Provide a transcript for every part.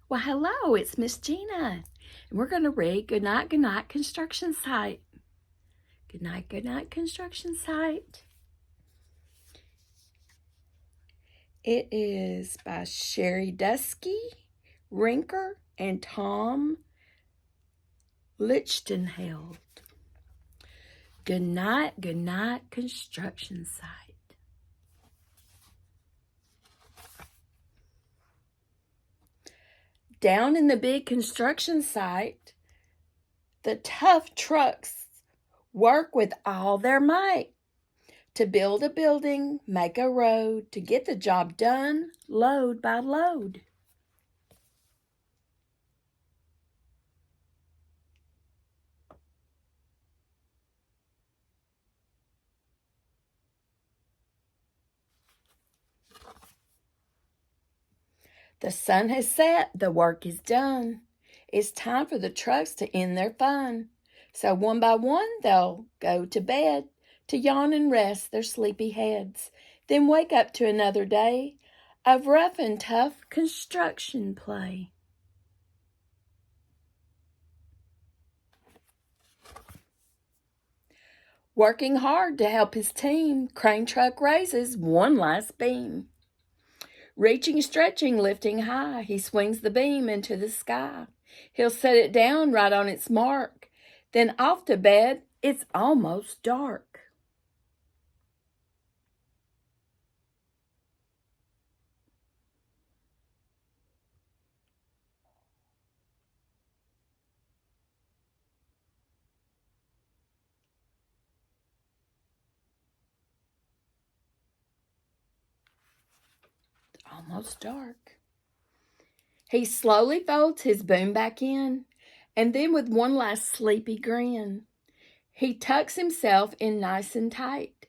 Well, hello, it's Miss Gina, and we're going to read Goodnight, Goodnight, Construction Site. Goodnight, Goodnight, Construction Site. It is by Sherry Dusky, Rinker, and Tom Lichtenheld. Goodnight, Goodnight, Construction Site. Down in the big construction site, the tough trucks work with all their might to build a building, make a road, to get the job done, load by load. The sun has set, the work is done. It's time for the trucks to end their fun. So one by one they'll go to bed, to yawn and rest their sleepy heads, then wake up to another day of rough and tough construction play. Working hard to help his team, crane truck raises one last beam. Reaching, stretching, lifting high, he swings the beam into the sky. He'll set it down right on its mark. Then off to bed, it's almost dark. Almost dark. He slowly folds his boom back in, and then with one last sleepy grin, he tucks himself in nice and tight.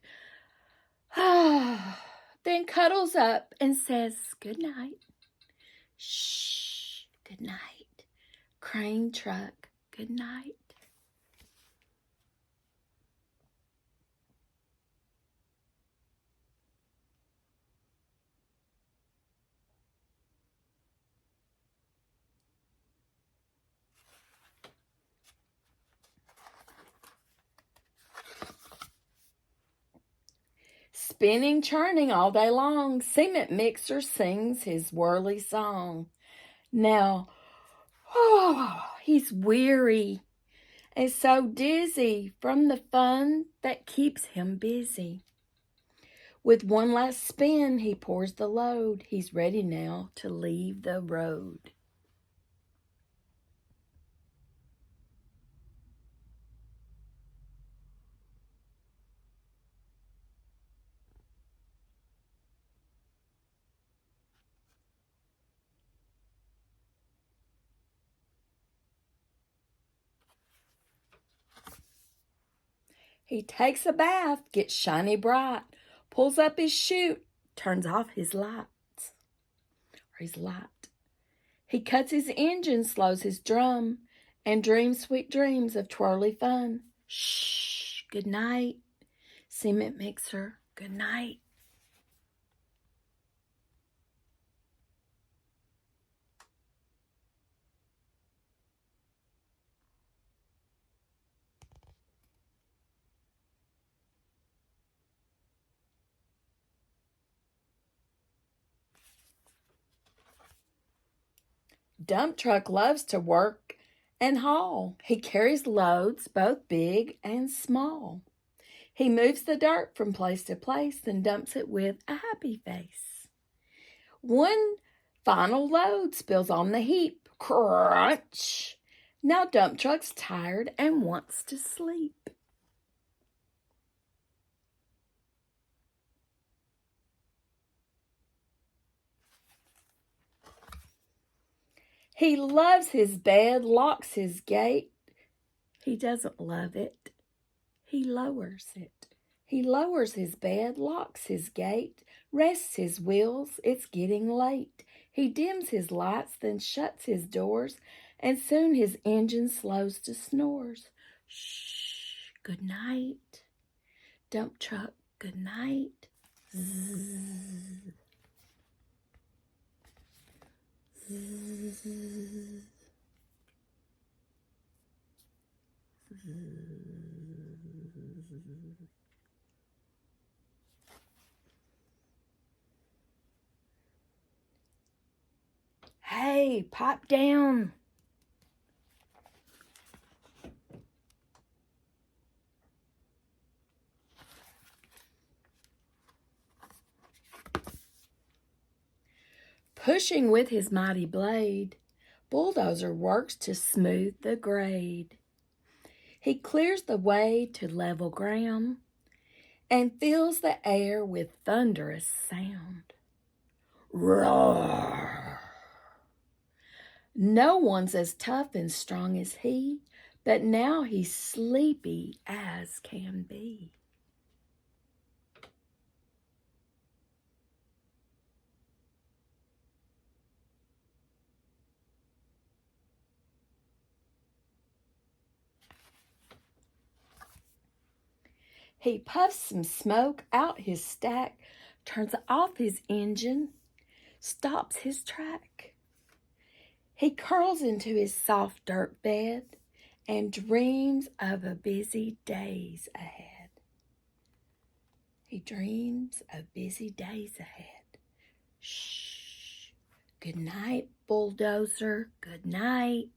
Then cuddles up and says good night. Shh, good night. Crane truck, good night. Spinning, churning all day long, cement mixer sings his whirly song. Now, he's weary and so dizzy from the fun that keeps him busy. With one last spin, he pours the load. He's ready now to leave the road. He takes a bath, gets shiny bright, pulls up his chute, turns off his lights, or his light. He cuts his engine, slows his drum, and dreams sweet dreams of twirly fun. Shh, good night, cement mixer, good night. Dump truck loves to work and haul. He carries loads, both big and small. He moves the dirt from place to place, then dumps it with a happy face. One final load spills on the heap. Crunch! Now dump truck's tired and wants to sleep. He loves his bed, locks his gate. He doesn't love it. He lowers it. He lowers his bed, locks his gate, rests his wheels, it's getting late. He dims his lights, then shuts his doors, and soon his engine slows to snores. Shh, good night. Dump truck, good night. Zzz. Zzz. Hey, pop down. Pushing with his mighty blade, Bulldozer works to smooth the grade. He clears the way to level ground and fills the air with thunderous sound. Roar! No one's as tough and strong as he, but now he's sleepy as can be. He puffs some smoke out his stack, turns off his engine, stops his track. He curls into his soft dirt bed and dreams of a busy days ahead. He dreams of busy days ahead. Shh. Good night, Bulldozer. Good night.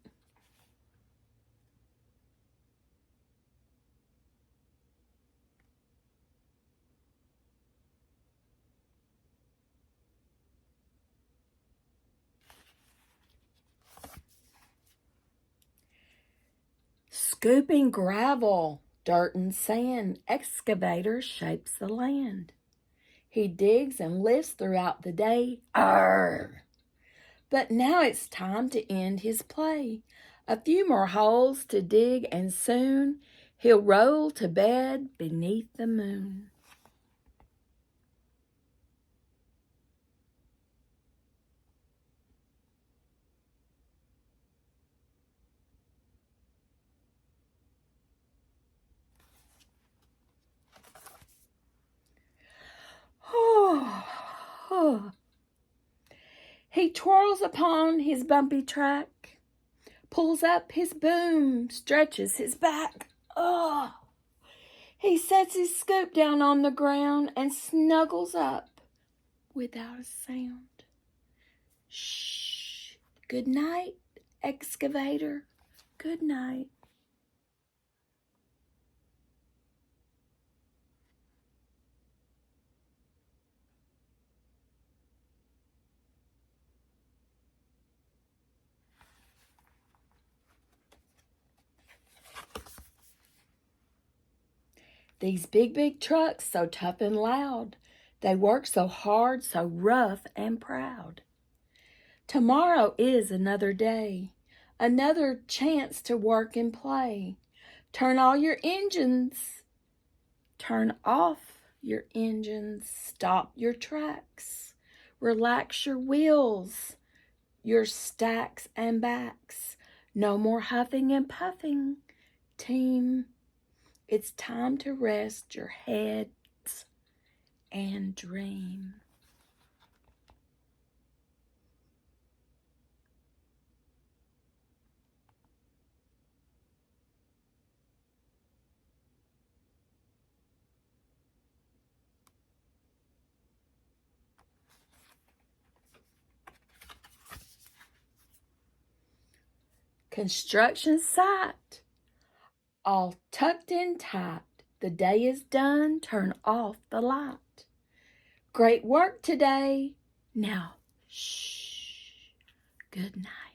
Scooping gravel, dirt and sand, excavator shapes the land. He digs and lifts throughout the day. Arr! But now it's time to end his play. A few more holes to dig and soon he'll roll to bed beneath the moon. He twirls upon his bumpy track, pulls up his boom, stretches his back. He sets his scoop down on the ground and snuggles up without a sound. Shh. Good night, excavator. Good night. These big trucks, so tough and loud, they work so hard, so rough and proud. Tomorrow is another day, another chance to work and play. Turn all your engines, turn off your engines, stop your tracks, relax your wheels, your stacks and backs. No more huffing and puffing, team. It's time to rest your heads and dream. Construction site, all tucked in tight. The day is done, turn off the light. Great work today. Now, shh, good night.